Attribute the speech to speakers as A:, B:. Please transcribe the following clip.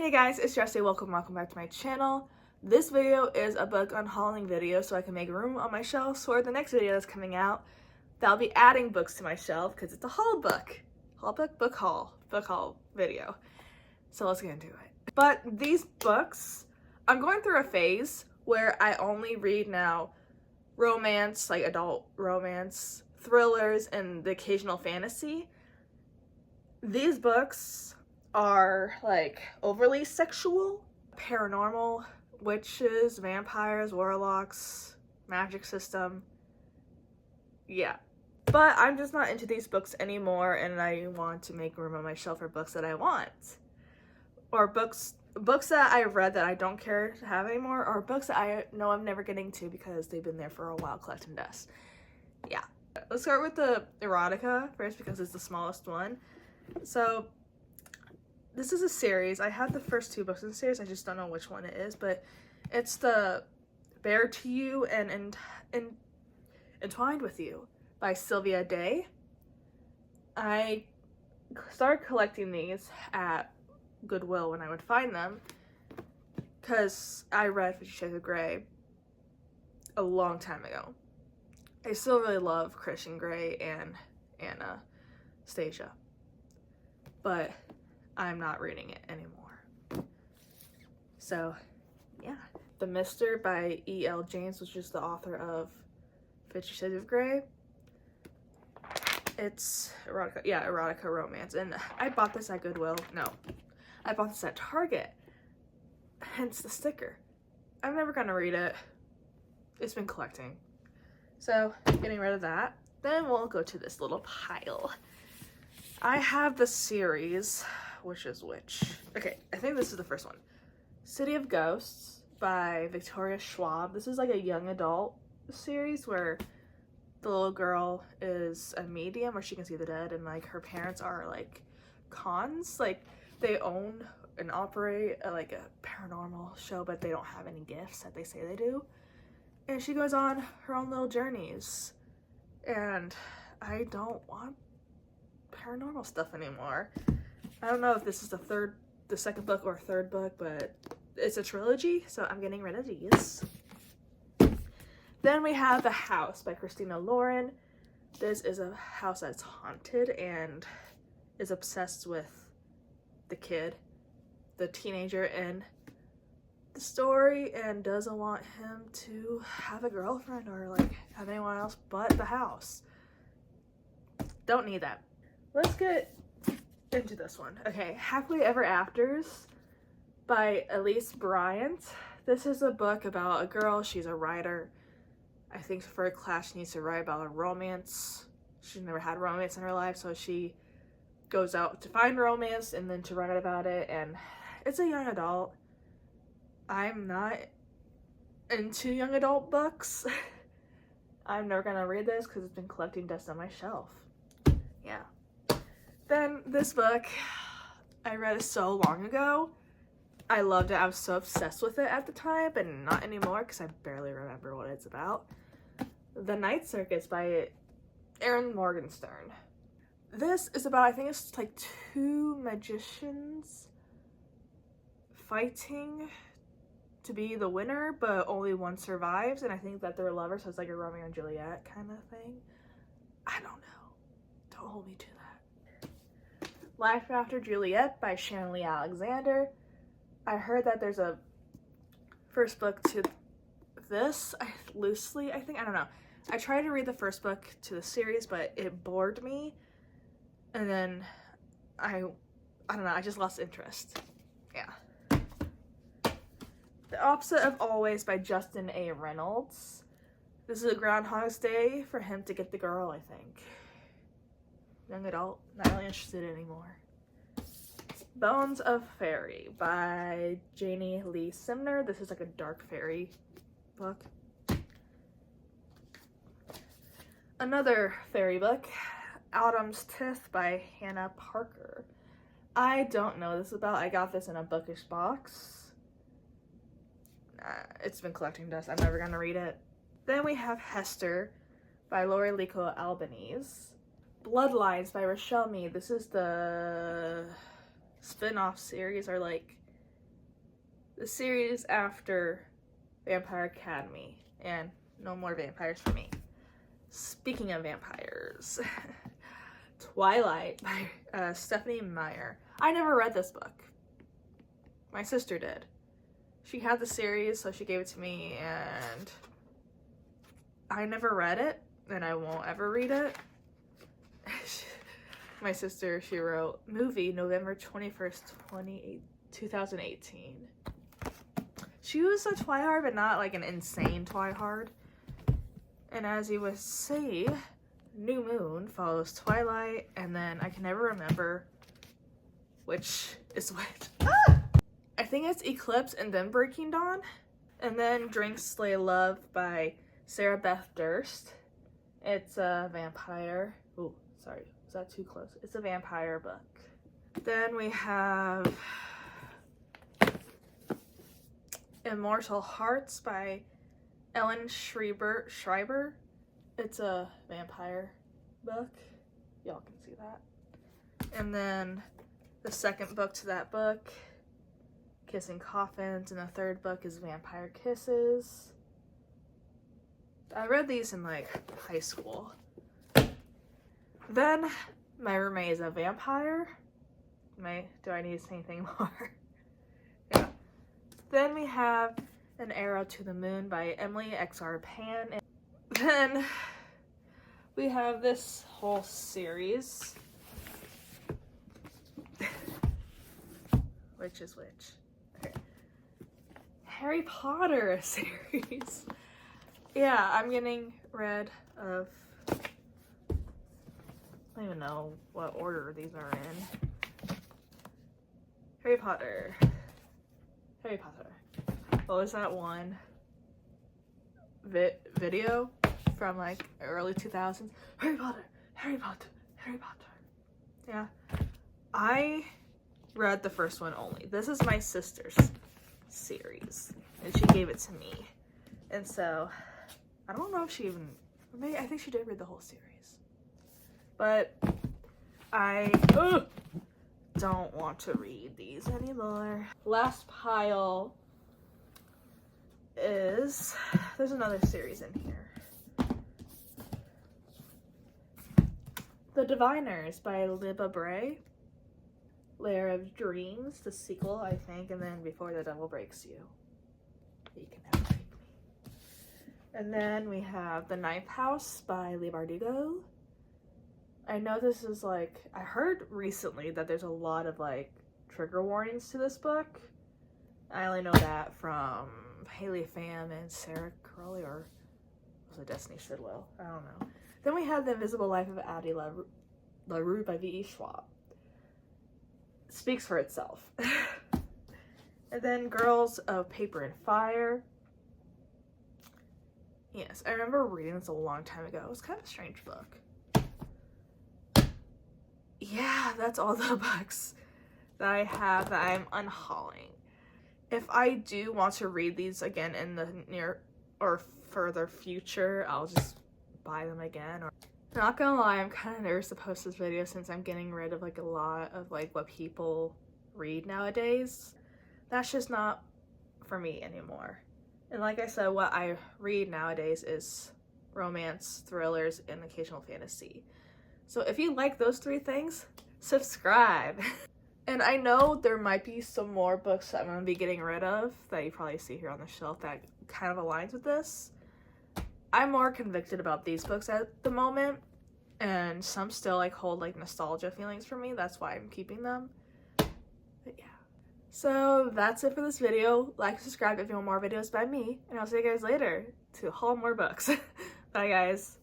A: Hey guys, it's Jessie. Welcome back to my channel. This video is a book unhauling video so I can make room on my shelves for the next video that's coming out. That'll be adding books to my shelf because it's a haul book. Book haul video. So let's get into it. But these books, I'm going through a phase where I only read now romance, like adult romance, thrillers, and the occasional fantasy. These books are like overly sexual, paranormal, witches, vampires, warlocks, magic system. Yeah. But I'm just not into these books anymore, and I want to make room on my shelf for books that I want. Or books that I read that I don't care to have anymore, or books that I know I'm never getting to because they've been there for a while collecting dust. Yeah. Let's start with the erotica first because it's the smallest one. So this is a series. I have the first two books in the series. I just don't know which one it is, but it's the Bare to You and Entwined with You by Sylvia Day. I started collecting these at Goodwill when I would find them because I read 50 Shades of Grey a long time ago. I still really love Christian Grey and Anastasia, but I'm not reading it anymore. So, yeah. The Mister by E.L. James, which is the author of 50 Shades of Grey. It's erotica romance. And I bought this at Goodwill. No, I bought this at Target. Hence the sticker. I'm never gonna read it. It's been collecting. So, getting rid of that. Then we'll go to this little pile. I have the series, okay, I think this is the first one. City of Ghosts by Victoria Schwab. This is like a young adult series where the little girl is a medium where she can see the dead, and like her parents are like cons, like they own and operate like a paranormal show, but they don't have any gifts that they say they do. And she goes on her own little journeys, and I don't want paranormal stuff anymore. I don't know if this is the second book or third book, but it's a trilogy, so I'm getting rid of these. Then we have The House by Christina Lauren. This is a house that's haunted and is obsessed with the teenager in the story, and doesn't want him to have a girlfriend or like have anyone else but the house. Don't need that. Let's get into this one. Okay, Happily Ever Afters by Elise Bryant. This is a book about a girl. She's a writer. I think for a class she needs to write about a romance. She's never had romance in her life, so she goes out to find romance and then to write about it, and it's a young adult. I'm not into young adult books. I'm never gonna read this because it's been collecting dust on my shelf. Yeah. Then this book, I read it so long ago. I loved it. I was so obsessed with it at the time, but not anymore because I barely remember what it's about. The Night Circus by Erin Morgenstern. This is about, I think it's like two magicians fighting to be the winner, but only one survives, and I think that they're lovers, so it's like a Romeo and Juliet kind of thing. I don't know. Don't hold me to that. Life After Juliet by Sharon Lee Alexander. I heard that there's a first book to this, I don't know. I tried to read the first book to the series, but it bored me, and then I don't know, I just lost interest. Yeah. The Opposite of Always by Justin A. Reynolds. This is a Groundhog's Day for him to get the girl, I think. Young adult, not really interested anymore. Bones of Fairy by Janie Lee Simner. This is like a dark fairy book. Another fairy book, Autumn's Tith by Hannah Parker. I don't know what this is about. I got this in a bookish box. It's been collecting dust. I'm never gonna read it. Then we have Hester by Lori Lico Albanese. Bloodlines by Rochelle Mead. This is the spin-off series, or like the series after Vampire Academy, and no more vampires for me. Speaking of vampires, Twilight by Stephanie Meyer. I never read this book. My sister did. She had the series, so she gave it to me, and I never read it, and I won't ever read it. My sister, she wrote, movie November 21st, 2018. She was a twihard, but not like an insane twihard. And as you would see, New Moon follows Twilight, and then I can never remember which is which. Ah! I think it's Eclipse and then Breaking Dawn. And then Drink Slay Love by Sarah Beth Durst. It's a vampire. Ooh, sorry, was that too close? It's a vampire book. Then we have Immortal Hearts by Ellen Schreiber. It's a vampire book. Y'all can see that. And then the second book to that book, Kissing Coffins, and the third book is Vampire Kisses. I read these in like high school. Then My Roommate is a Vampire. Do I need to say anything more? Yeah. Then we have An Arrow to the Moon by Emily X.R. Pan. And then we have this whole series. Which is which? Okay. Harry Potter series. Yeah, I'm getting rid of, I don't even know what order these are in. Harry Potter. What was that one video from like early 2000s? Harry Potter. Yeah. I read the first one only. This is my sister's series, and she gave it to me. And so, I don't know if she even, maybe, I think she did read the whole series. But I don't want to read these anymore. Last pile is, there's another series in here. The Diviners by Libba Bray. Lair of Dreams, the sequel, I think, and then Before the Devil Breaks You. You can never break me. And then we have The Ninth House by Leigh Bardugo. I know this is like, I heard recently that there's a lot of like trigger warnings to this book. I only know that from Haley Pham and Sarah Crowley, or was it Destiny Sidwell? I don't know. Then we have The Invisible Life of Addie LaRue by V.E. Schwab. Speaks for itself. And then Girls of Paper and Fire. Yes, I remember reading this a long time ago. It was kind of a strange book. Yeah, that's all the books that I have that I'm unhauling. If I do want to read these again in the near or further future, I'll just buy them again. Or not gonna lie, I'm kind of nervous to post this video since I'm getting rid of like a lot of like what people read nowadays. That's just not for me anymore. And like I said, what I read nowadays is romance, thrillers, and occasional fantasy. So if you like those three things, subscribe. And I know there might be some more books that I'm going to be getting rid of that you probably see here on the shelf that kind of aligns with this. I'm more convicted about these books at the moment, and some still like hold like nostalgia feelings for me. That's why I'm keeping them. But yeah. So that's it for this video. Like, subscribe if you want more videos by me, and I'll see you guys later to haul more books. Bye guys.